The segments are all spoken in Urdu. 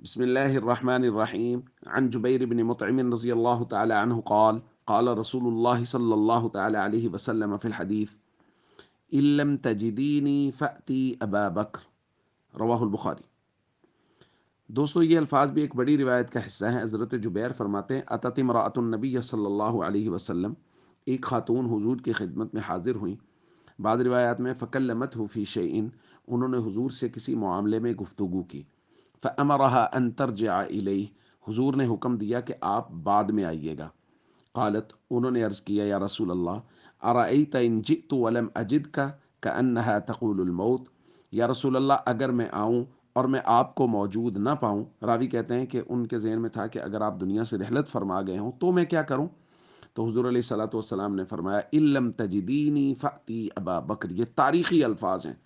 بسم الله الرحمن الرحيم. عن جبير بن مطعم رضي الله تعالى عنه قال قال رسول الله صلى الله تعالى عليه وسلم في الحديث: إن لم تجديني فأتي أبا بكر. رواہ البخاری۔ دوستو، یہ الفاظ بھی ایک بڑی روایت کا حصہ ہیں۔ حضرت جبیر فرماتے ہیں اتت امرأۃ النبی صلی اللہ علیہ وسلم، ایک خاتون حضور کی خدمت میں حاضر ہوئیں۔ بعض روایات میں فکلمتہ فی شیئن، انہوں نے حضور سے کسی معاملے میں گفتگو کی۔ فامرها ان ترجع الیہ، حضور نے حکم دیا کہ آپ بعد میں آئیے گا۔ قالت، انہوں نے عرض کیا یا رسول اللہ ارأیت ان جئت ولم اجدک کأنها تقول الموت، یا رسول اللہ اگر میں آؤں اور میں آپ کو موجود نہ پاؤں۔ راوی کہتے ہیں کہ ان کے ذہن میں تھا کہ اگر آپ دنیا سے رحلت فرما گئے ہوں تو میں کیا کروں؟ تو حضور علیہ الصلوۃ والسلام نے فرمایا ان لم تجدینی فأتی ابا بکر۔ یہ تاریخی الفاظ ہیں،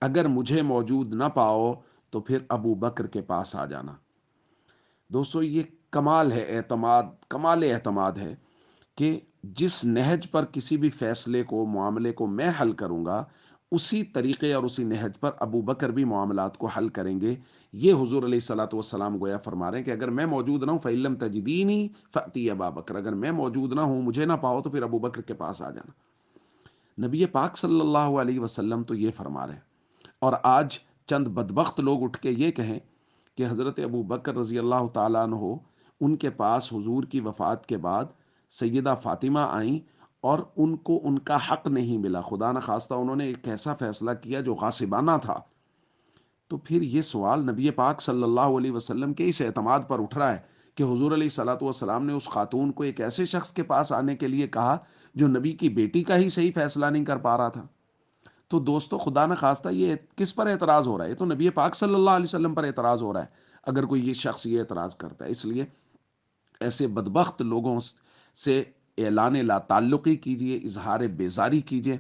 اگر مجھے موجود نہ پاؤ تو پھر ابو بکر کے پاس آ جانا۔ دوستو، یہ کمال ہے اعتماد، کمال اعتماد ہے کہ جس نہج پر کسی بھی فیصلے کو، معاملے کو میں حل کروں گا، اسی طریقے اور اسی نہج پر ابو بکر بھی معاملات کو حل کریں گے۔ یہ حضور علیہ الصلوۃ والسلام گویا فرما رہے ہیں کہ اگر میں موجود نہ ہوں فإن لم تجدینی فأتی ابا بکر، اگر میں موجود نہ ہوں، مجھے نہ پاؤ تو پھر ابو بکر کے پاس آ جانا۔ نبی پاک صلی اللہ علیہ وسلم تو یہ فرما رہے ہیں، اور آج چند بدبخت لوگ اٹھ کے یہ کہیں کہ حضرت ابو بکر رضی اللہ تعالیٰ عنہ، ان کے پاس حضور کی وفات کے بعد سیدہ فاطمہ آئیں اور ان کو ان کا حق نہیں ملا، خدا نخواستہ انہوں نے ایک ایسا فیصلہ کیا جو غاصبانہ تھا۔ تو پھر یہ سوال نبی پاک صلی اللہ علیہ وسلم کے اس اعتماد پر اٹھ رہا ہے کہ حضور علیہ الصلوۃ والسلام نے اس خاتون کو ایک ایسے شخص کے پاس آنے کے لیے کہا جو نبی کی بیٹی کا ہی صحیح فیصلہ نہیں کر پا رہا تھا۔ تو دوستو، خدا نخواستہ یہ کس پر اعتراض ہو رہا ہے؟ یہ تو نبی پاک صلی اللہ علیہ وسلم پر اعتراض ہو رہا ہے اگر کوئی یہ شخص یہ اعتراض کرتا ہے۔ اس لیے ایسے بدبخت لوگوں سے اعلان لا تعلقی کیجیے، اظہار بیزاری کیجیے،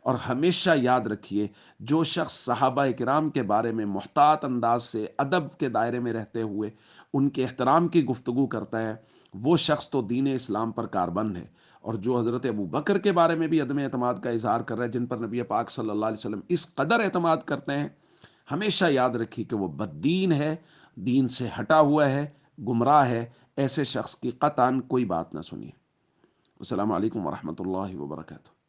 اور ہمیشہ یاد رکھیے جو شخص صحابہ کرام کے بارے میں محتاط انداز سے ادب کے دائرے میں رہتے ہوئے ان کے احترام کی گفتگو کرتا ہے، وہ شخص تو دین اسلام پر کاربند ہے۔ اور جو حضرت ابو بکر کے بارے میں بھی عدم اعتماد کا اظہار کر رہا ہے، جن پر نبی پاک صلی اللہ علیہ وسلم اس قدر اعتماد کرتے ہیں، ہمیشہ یاد رکھیے کہ وہ بددین ہے، دین سے ہٹا ہوا ہے، گمراہ ہے۔ ایسے شخص کی قطعاً کوئی بات نہ سنیے۔ السلام علیکم ورحمۃ اللہ وبرکاتہ۔